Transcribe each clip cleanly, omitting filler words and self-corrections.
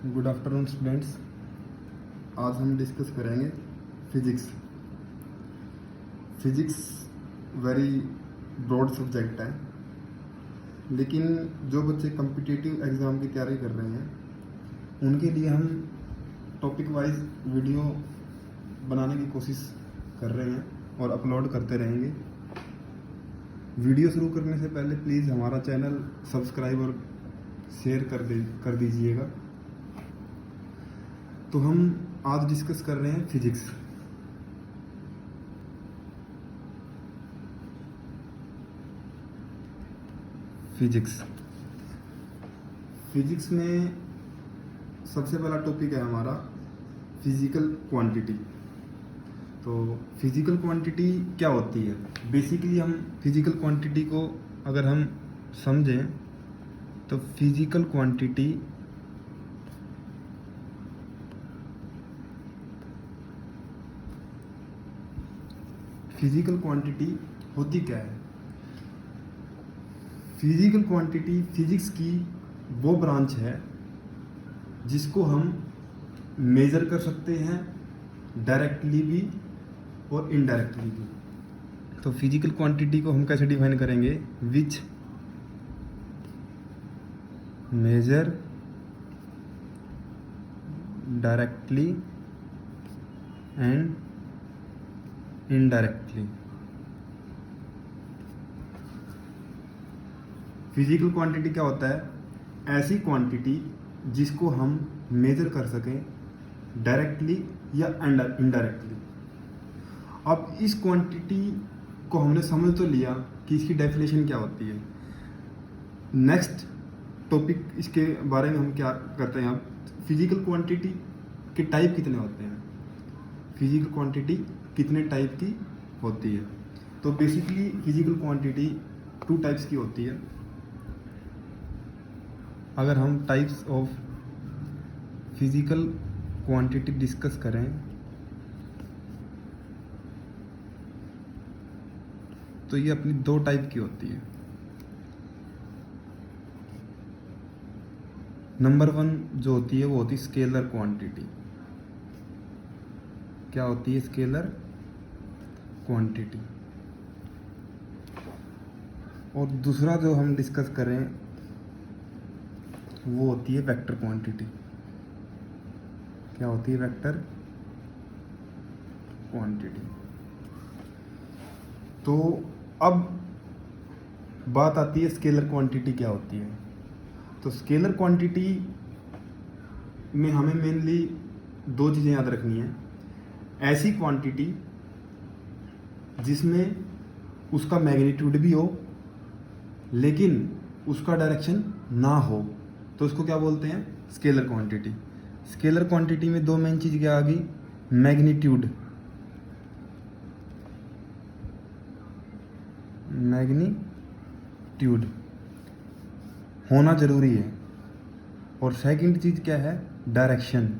Good afternoon students. आज हम discuss करेंगे physics. Physics very broad subject है, लेकिन जो बच्चे कम्पिटिटिव एग्ज़ाम की तैयारी कर रहे हैं उनके लिए हम टॉपिक वाइज वीडियो बनाने की कोशिश कर रहे हैं और अपलोड करते रहेंगे। वीडियो शुरू करने से पहले प्लीज़ हमारा चैनल सब्सक्राइब और शेयर कर दीजिएगा। तो हम आज डिस्कस कर रहे हैं फिजिक्स। फिजिक्स में सबसे पहला टॉपिक है हमारा फिजिकल क्वांटिटी। तो फिजिकल क्वांटिटी क्या होती है? बेसिकली हम फिजिकल क्वांटिटी को अगर हम समझें तो फिजिकल क्वांटिटी होती क्या है? फिजिकल क्वांटिटी फिजिक्स की वो ब्रांच है जिसको हम मेजर कर सकते हैं, डायरेक्टली भी और इनडायरेक्टली भी। तो फिजिकल क्वांटिटी को हम कैसे डिफाइन करेंगे? Which measure directly and indirectly. Physical quantity क्या होता है? ऐसी क्वांटिटी जिसको हम मेजर कर सकें डायरेक्टली या इनडायरेक्टली। अब इस क्वांटिटी को हमने समझ तो लिया कि इसकी डेफिनेशन क्या होती है। नेक्स्ट टॉपिक इसके बारे में हम क्या करते हैं? अब फिजिकल क्वांटिटी के टाइप कितने होते हैं? फिजिकल क्वांटिटी कितने टाइप की होती है? तो बेसिकली फिजिकल क्वांटिटी 2 टाइप्स की होती है। अगर हम types of physical quantity discuss करें तो ये अपनी 2 टाइप की होती है। नंबर 1 जो होती है वो होती है स्केलर क्वांटिटी। क्या होती है स्केलर क्वांटिटी? और दूसरा जो हम डिस्कस करें वो होती है वेक्टर क्वांटिटी। क्या होती है वेक्टर क्वांटिटी? तो अब बात आती है स्केलर क्वांटिटी क्या होती है। तो स्केलर क्वांटिटी में हमें मेनली 2 चीज़ें याद रखनी है। ऐसी क्वांटिटी जिसमें उसका मैग्नीट्यूड भी हो लेकिन उसका डायरेक्शन ना हो, तो उसको क्या बोलते हैं? Scalar quantity. स्केलर क्वांटिटी में 2 मेन चीज़ क्या आ गई? मैग्नीट्यूड होना जरूरी है, और सेकंड चीज़ क्या है? डायरेक्शन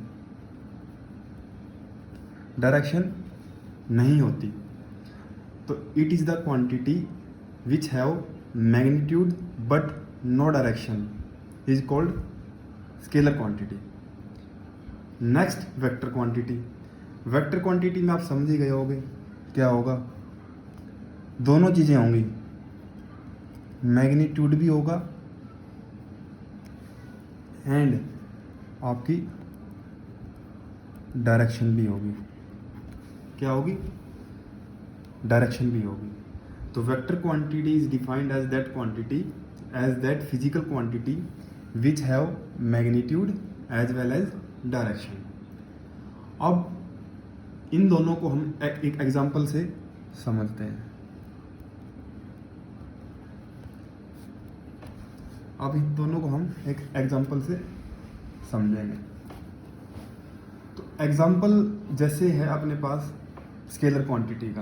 नहीं होती। तो it is the quantity which have magnitude but no direction is called scalar quantity. Next vector quantity. Vector quantity में आप समझ ही गए होंगे क्या होगा। दोनों चीज़ें होंगी, मैग्नीट्यूड भी होगा एंड आपकी डायरेक्शन भी होगी। क्या होगी? डायरेक्शन भी होगी। तो vector quantity is defined as that physical quantity which have magnitude as well as direction. अब इन दोनों को हम एक एग्जांपल से समझते हैं। अब इन दोनों को हम एक एग्जांपल से समझेंगे। तो एग्जांपल जैसे है अपने पास स्केलर क्वांटिटी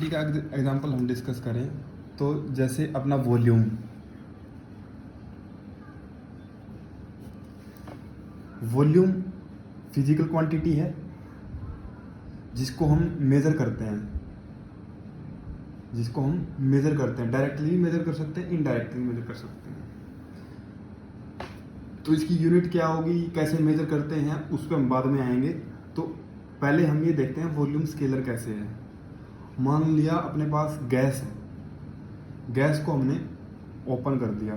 का एग्जांपल हम डिस्कस करें तो जैसे अपना वॉल्यूम फिजिकल क्वांटिटी है जिसको हम मेज़र करते हैं, डायरेक्टली भी मेज़र कर सकते हैं, इनडायरेक्टली मेज़र कर सकते हैं। तो इसकी यूनिट क्या होगी, कैसे मेजर करते हैं, उस पर हम बाद में आएंगे। तो पहले हम ये देखते हैं वॉल्यूम स्केलर कैसे है। मान लिया अपने पास गैस है, गैस को हमने ओपन कर दिया,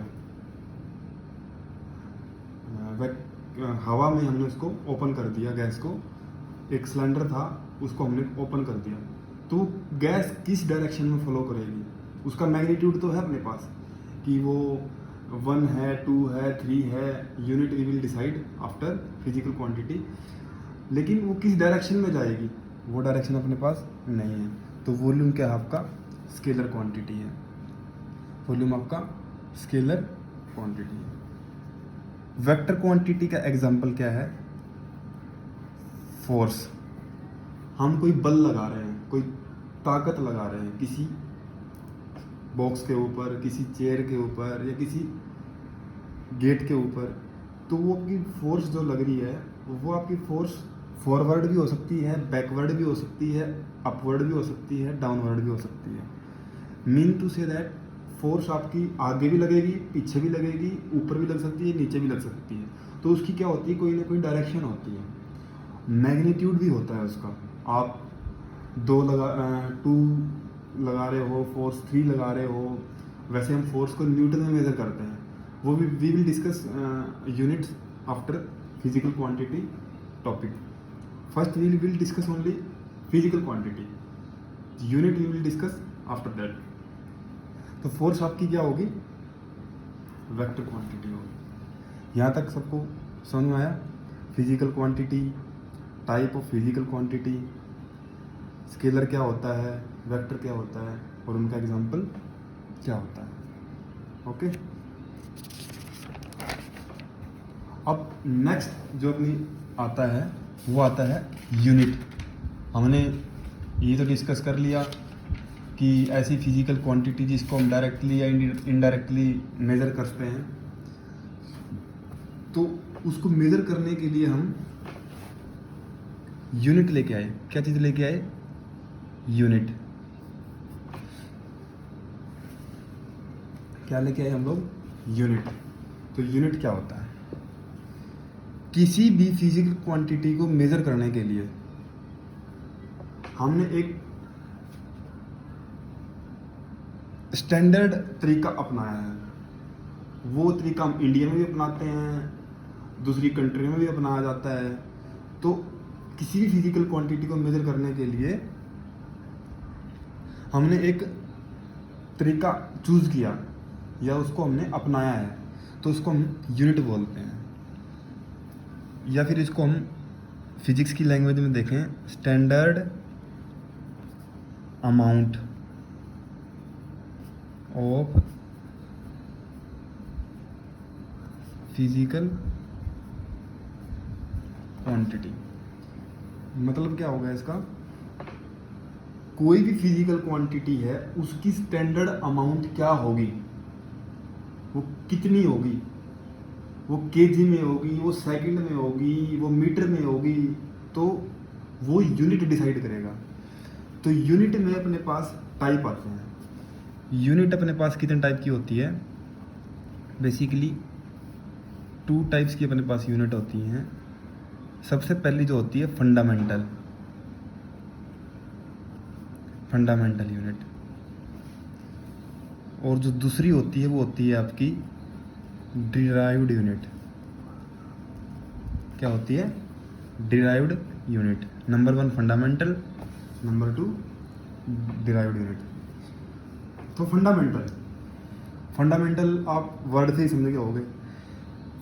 हवा में हमने उसको ओपन कर दिया, गैस को, एक सिलेंडर था उसको हमने ओपन कर दिया। तो गैस किस डायरेक्शन में फ्लो करेगी, उसका मैग्नीट्यूड तो है अपने पास कि वो 1 है, 2 है, 3 है, unit we will decide after physical quantity, लेकिन वो किस डायरेक्शन में जाएगी वो डायरेक्शन अपने पास नहीं है। तो वॉल्यूम क्या है आपका, स्केलर क्वांटिटी है, वॉल्यूम आपका स्केलर क्वांटिटी है। वेक्टर क्वांटिटी का एग्जांपल क्या है, फोर्स। हम कोई बल लगा रहे हैं, कोई ताकत लगा रहे हैं किसी बॉक्स के ऊपर, किसी चेयर के ऊपर या किसी गेट के ऊपर, तो वो आपकी फोर्स जो लग रही है वो आपकी फोर्स फॉरवर्ड भी हो सकती है, बैकवर्ड भी हो सकती है, अपवर्ड भी हो सकती है, डाउनवर्ड भी हो सकती है। Mean to say that force आपकी आगे भी लगेगी, पीछे भी लगेगी, ऊपर भी लग सकती है, नीचे भी लग सकती है। तो उसकी क्या होती है, कोई ना कोई डायरेक्शन होती है, मैग्नीट्यूड भी होता है उसका। आप 2 लगा रहे हो, फोर्स 3 लगा रहे हो, वैसे हम फोर्स को न्यूटन में मेजर करते हैं। वो we will discuss units after physical quantity topic. First we will discuss only physical quantity, unit we will discuss after that. तो फोर्स आपकी क्या होगी, वेक्टर क्वांटिटी होगी। यहाँ तक सबको समझ में आया, physical quantity, type of physical quantity, scalar क्या होता है, वेक्टर क्या होता है और उनका एग्जांपल क्या होता है। ओके, अब नेक्स्ट जो अपनी आता है वो आता है यूनिट। हमने ये तो डिस्कस कर लिया कि ऐसी फिजिकल क्वांटिटी जिसको हम डायरेक्टली या इनडायरेक्टली मेज़र करते हैं, तो उसको मेज़र करने के लिए हम यूनिट लेके आए। क्या चीज़ लेके आए, यूनिट। क्या लेके आए हम लोग, यूनिट। तो यूनिट क्या होता है, किसी भी फिजिकल क्वांटिटी को मेज़र करने के लिए हमने एक स्टैंडर्ड तरीका अपनाया है। वो तरीका हम इंडिया में भी अपनाते हैं, दूसरी कंट्री में भी अपनाया जाता है। तो किसी भी फिजिकल क्वांटिटी को मेजर करने के लिए हमने एक तरीका चूज किया या उसको हमने अपनाया है, तो उसको हम यूनिट बोलते हैं। या फिर इसको हम फिजिक्स की लैंग्वेज में देखें, standard amount of physical quantity. मतलब क्या होगा इसका, कोई भी फिजिकल क्वांटिटी है उसकी स्टैंडर्ड अमाउंट क्या होगी, वो कितनी होगी, वो केजी में होगी, वो सेकंड में होगी, वो मीटर में होगी, तो वो यूनिट डिसाइड करेगा। तो यूनिट में अपने पास टाइप आते हैं। यूनिट अपने पास कितने टाइप की होती है, बेसिकली 2 टाइप्स की अपने पास यूनिट होती हैं। सबसे पहली जो होती है फंडामेंटल यूनिट, और जो दूसरी होती है वो होती है आपकी डिराइव्ड यूनिट। क्या होती है, derived unit. Number 1 fundamental, number 2 derived unit. तो फंडामेंटल आप वर्ड से ही समझ गए होगे।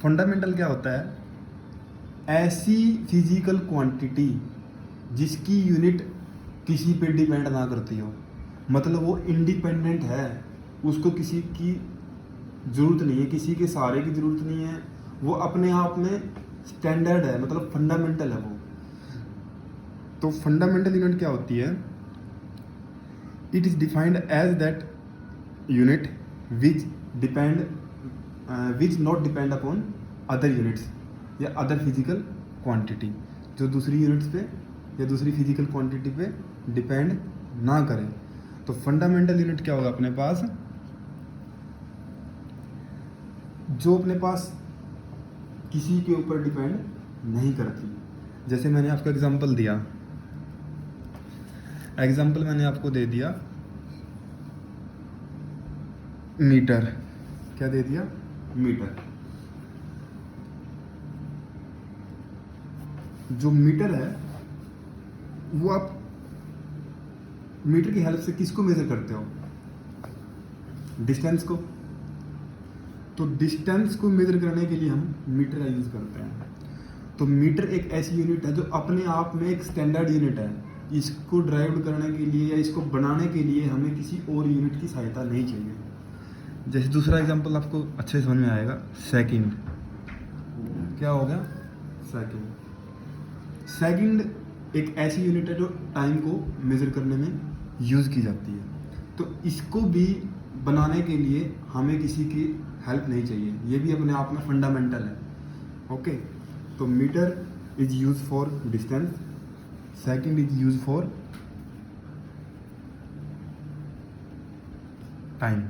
फंडामेंटल क्या होता है, ऐसी फिजिकल क्वांटिटी जिसकी यूनिट किसी पे डिपेंड ना करती हो, मतलब वो इंडिपेंडेंट है, उसको किसी की ज़रूरत नहीं है, किसी के सहारे की ज़रूरत नहीं है, वो अपने आप में स्टैंडर्ड है, मतलब फंडामेंटल है वो। तो फंडामेंटल यूनिट क्या होती है, it is defined as that unit which not depend upon other units या अदर फिजिकल क्वांटिटी, जो दूसरी यूनिट्स पे या दूसरी फिजिकल क्वांटिटी पे डिपेंड ना करें। तो फंडामेंटल यूनिट क्या होगा अपने पास, जो अपने पास किसी के ऊपर डिपेंड नहीं करती। जैसे मैंने आपको एग्जांपल दिया, एग्जांपल मैंने आपको दे दिया मीटर। क्या दे दिया? मीटर। जो मीटर है वो आप मीटर की हेल्प से किसको मेजर करते हो? डिस्टेंस को। तो डिस्टेंस को मेजर करने के लिए हम मीटर का यूज करते हैं। तो मीटर एक ऐसी यूनिट है जो अपने आप में एक स्टैंडर्ड यूनिट है। इसको ड्राइव करने के लिए या इसको बनाने के लिए हमें किसी और यूनिट की सहायता नहीं चाहिए। जैसे दूसरा एग्जांपल आपको अच्छे से समझ में आएगा, सेकंड। क्या हो गया? सेकंड। सेकंड एक ऐसी यूनिट है जो टाइम को मेजर करने में यूज की जाती है। तो इसको भी बनाने के लिए हमें किसी की हेल्प नहीं चाहिए, ये भी अपने आप में फंडामेंटल है। ओके, तो metre is use for distance, second is use for time,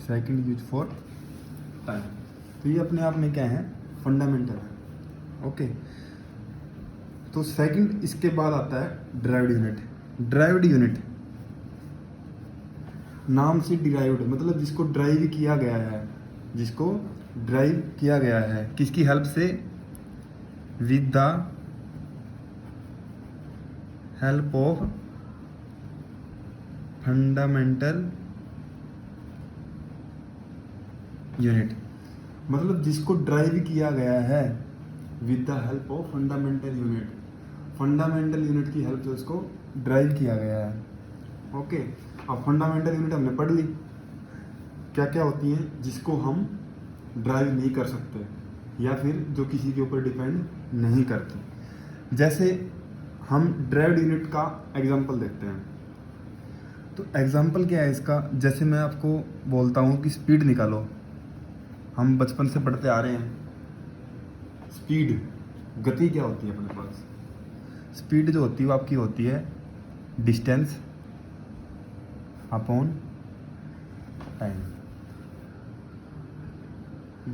second use for time. तो ये अपने आप में क्या है? फंडामेंटल है। ओके, तो सेकंड, इसके बाद आता है ड्राइव्ड यूनिट। ड्राइव्ड यूनिट नाम से डिराइव्ड, मतलब जिसको ड्राइव किया गया है, जिसको ड्राइव किया गया है किसकी हेल्प से? With the help of fundamental unit. मतलब जिसको ड्राइव किया गया है with the help of fundamental unit. Fundamental unit की हेल्प से उसको ड्राइव किया गया है। ओके, अब फंडामेंटल यूनिट हमने पढ़ ली क्या क्या होती हैं जिसको हम ड्राइव नहीं कर सकते या फिर जो किसी के ऊपर डिपेंड नहीं करती। जैसे हम ड्राइव्ड यूनिट का एग्जांपल देखते हैं। तो एग्जांपल क्या है इसका? जैसे मैं आपको बोलता हूँ कि स्पीड निकालो, हम बचपन से पढ़ते आ रहे हैं। स्पीड, गति क्या होती है अपने पास? स्पीड जो होती है वो आपकी होती है डिस्टेंस अपॉन टाइम।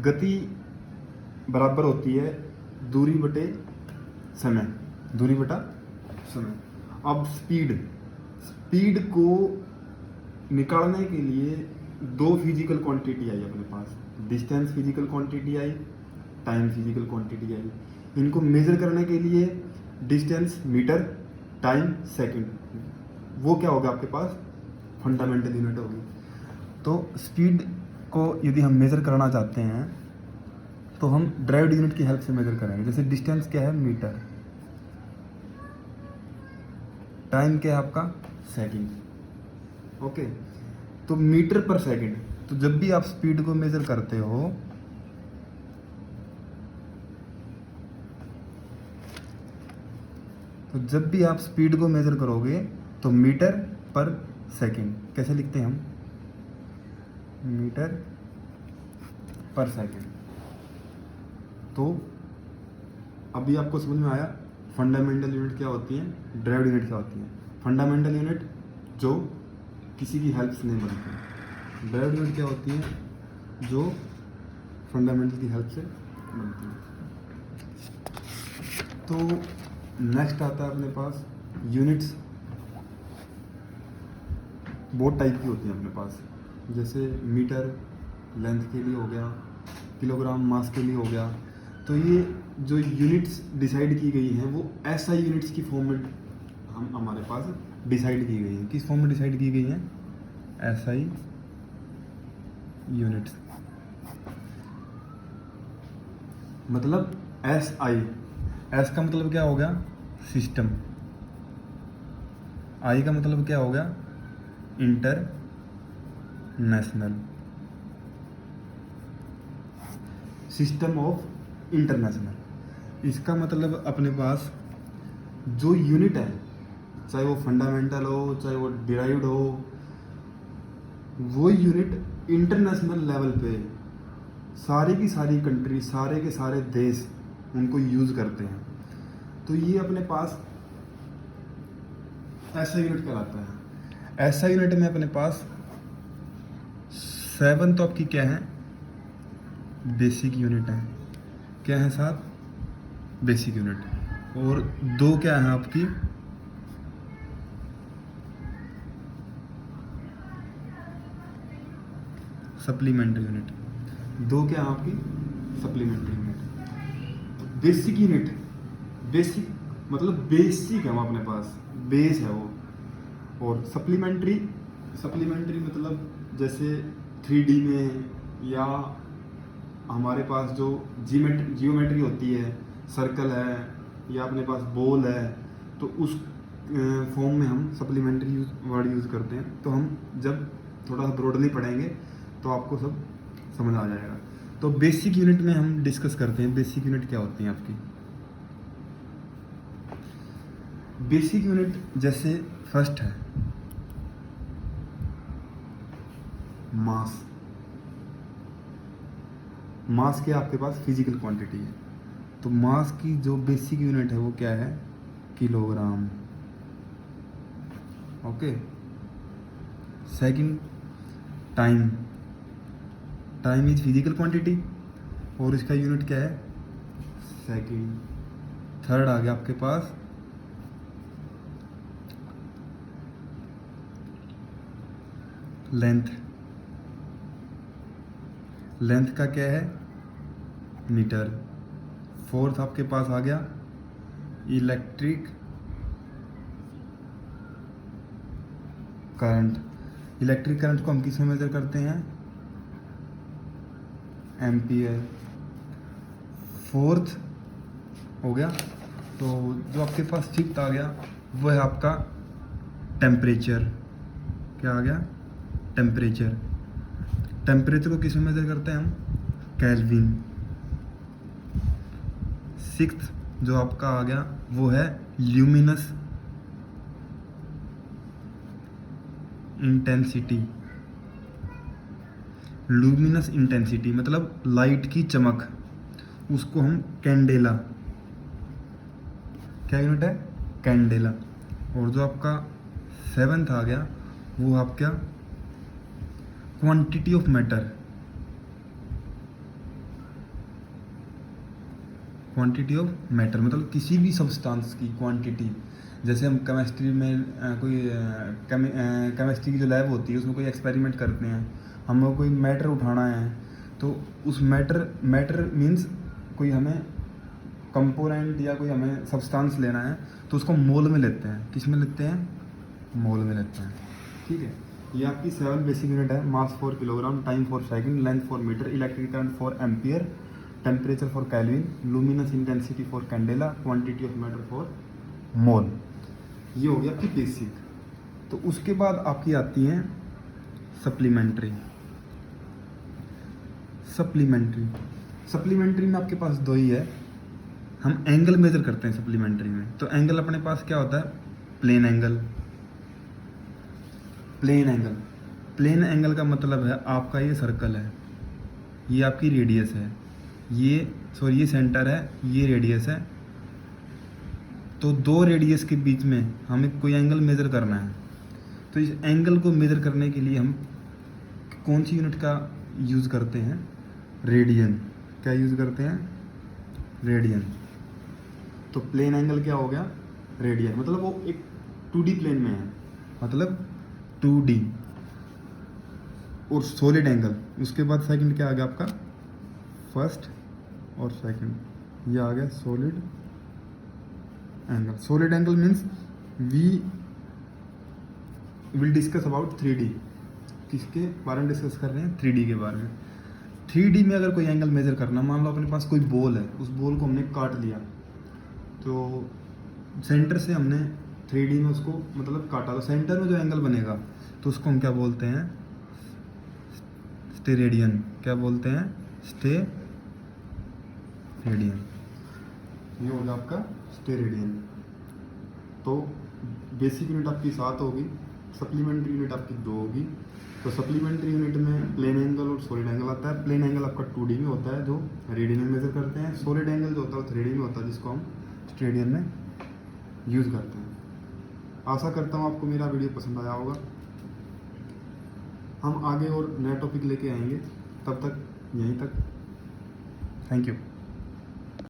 गति बराबर होती है दूरी बटे समय, दूरी बटा समय। अब स्पीड, स्पीड को निकालने के लिए दो फिजिकल क्वांटिटी आई अपने पास, डिस्टेंस फिजिकल क्वांटिटी आई, टाइम फिजिकल क्वांटिटी आई। इनको मेजर करने के लिए डिस्टेंस मीटर, टाइम सेकंड, वो क्या होगा आपके पास? फंडामेंटल यूनिट होगी। तो स्पीड को यदि हम मेजर करना चाहते हैं तो हम ड्राइव्ड यूनिट की हेल्प से मेजर करेंगे। जैसे डिस्टेंस क्या है? मीटर। टाइम क्या है आपका? सेकंड। ओके, तो मीटर पर सेकंड। तो जब भी आप स्पीड को मेजर करते हो तो मीटर पर सेकंड कैसे लिखते हैं हम? मीटर पर सेकंड। तो अभी आपको समझ में आया फंडामेंटल यूनिट क्या होती है, ड्राइव्ड यूनिट क्या होती है। फंडामेंटल यूनिट जो किसी की हेल्प से नहीं बनती, ड्राइव्ड यूनिट क्या होती है? जो फंडामेंटल की हेल्प से बनती है। तो नेक्स्ट आता है अपने पास यूनिट्स। बहुत टाइप की होती हैं अपने पास। जैसे मीटर लेंथ के लिए हो गया, किलोग्राम मास के लिए हो गया। तो ये जो यूनिट्स डिसाइड की गई हैं वो एसआई यूनिट्स की फॉर्म में हमारे पास डिसाइड की गई हैं। किस फॉर्म में डिसाइड की गई हैं? SI units. मतलब एसआई, एस का मतलब क्या हो गया? सिस्टम। आई का मतलब क्या हो गया? International, system of international. इसका मतलब अपने पास जो यूनिट है, चाहे वो फंडामेंटल हो चाहे वो डिराइव्ड हो, वो यूनिट इंटरनेशनल लेवल पे सारी की सारी कंट्री, सारे के सारे देश उनको यूज़ करते हैं। तो ये अपने पास ऐसा यूनिट कहलाता है। ऐसा यूनिट में अपने पास 7 तो आपकी क्या है? बेसिक यूनिट है। क्या है 7 बेसिक यूनिट, और 2 क्या है आपकी सप्लीमेंट्री यूनिट। 2 क्या है आपकी supplementary unit. Basic unit, basic मतलब बेसिक है वो अपने पास, बेस है वो। और सप्लीमेंट्री, सप्लीमेंट्री मतलब जैसे 3D में या हमारे पास जो जियोमेट्री होती है, सर्कल है या अपने पास बॉल है, तो उस फॉर्म में हम सप्लीमेंट्री वर्ड यूज़ करते हैं। तो हम जब थोड़ा सा ब्रॉडली पढ़ेंगे तो आपको सब समझ आ जाएगा। तो बेसिक यूनिट में हम डिस्कस करते हैं बेसिक यूनिट क्या होती हैं आपकी। बेसिक यूनिट जैसे फर्स्ट है मास। मास क्या आपके पास फिजिकल क्वांटिटी है, तो मास की जो बेसिक यूनिट है वो क्या है kilogram. Okay. Second time, time is physical quantity और इसका यूनिट क्या है सेकंड। थर्ड आ गया आपके पास लेंथ, लेंथ का क्या है मीटर। फोर्थ आपके पास आ गया इलेक्ट्रिक करंट। इलेक्ट्रिक करंट को हम किस में मेजर करते हैं एम्पियर। फोर्थ हो गया, तो जो आपके पास फिफ्थ आ गया वो है आपका टेम्परेचर। क्या आ गया टेम्परेचर। टेम्परेचर को किस में मेजर करते हैं हम केल्विन। सिक्स्थ जो आपका आ गया वो है ल्यूमिनस इंटेंसिटी। लुमिनस इंटेंसिटी मतलब लाइट की चमक, उसको हम कैंडेला, क्या यूनिट है कैंडेला। और जो आपका सेवेंथ आ गया वो आपका quantity of matter. Quantity of matter मतलब किसी भी सब्सटेंस की क्वांटिटी। जैसे हम केमिस्ट्री में कोई केमिस्ट्री की जो लैब होती है उसमें कोई एक्सपेरिमेंट करते हैं, हमें कोई मैटर उठाना है, तो उस मैटर मीन्स कोई हमें कंपोनेंट या कोई हमें सब्सटेंस लेना है तो उसको मोल में लेते हैं। किस में लेते हैं मोल में लेते हैं। ठीक है, ये आपकी 7 बेसिक यूनिट है। Mass for kilogram, time for second, length for metre, electric current for ampere, temperature for kelvin, luminous intensity for candela, quantity of matter for mole. ये हो गया आपकी बेसिक। तो उसके बाद आपकी आती हैं सप्लीमेंट्री। सप्लीमेंट्री, सप्लीमेंट्री में आपके पास 2 ही है। हम एंगल मेजर करते हैं सप्लीमेंट्री में। तो एंगल अपने पास क्या होता है plane angle. Plane angle, plane angle का मतलब है आपका ये सर्कल है, ये आपकी रेडियस है, ये सेंटर है, ये रेडियस है। तो 2 रेडियस के बीच में हमें कोई एंगल मेज़र करना है। तो इस एंगल को मेज़र करने के लिए हम कौन सी यूनिट का यूज़ करते हैं रेडियन। क्या यूज़ करते हैं रेडियन। तो प्लेन एंगल क्या हो गया रेडियन, मतलब वो एक 2D प्लेन में है, मतलब 2D। और सॉलिड एंगल, उसके बाद सेकंड क्या आ गया आपका फर्स्ट और सेकंड, ये आ गया solid angle. Solid angle means we will discuss about 3D। किसके बारे में डिस्कस कर रहे हैं 3D के बारे में। 3D में अगर कोई एंगल मेजर करना, मान लो अपने पास कोई बॉल है, उस बॉल को हमने काट लिया, तो सेंटर से हमने 3D में उसको मतलब काटा, तो सेंटर में जो एंगल बनेगा तो उसको हम क्या बोलते हैं स्टेरेडियन। क्या बोलते हैं स्टेरेडियन। ये होगा आपका स्टेरेडियन। तो बेसिक यूनिट आपकी 7 होगी, सप्लीमेंट्री यूनिट आपकी 2 होगी। तो सप्लीमेंट्री यूनिट में प्लेन एंगल और सॉलिड एंगल आता है। प्लेन एंगल आपका 2D में होता है जो रेडियन में मेजर करते हैं। सॉलिड एंगल जो होता है वो 3D में होता है जिसको हम स्टेरेडियन में यूज़ करते हैं। आशा करता हूँ आपको मेरा वीडियो पसंद आया होगा। हम आगे और नया टॉपिक लेके आएंगे, तब तक यहीं तक। Thank you.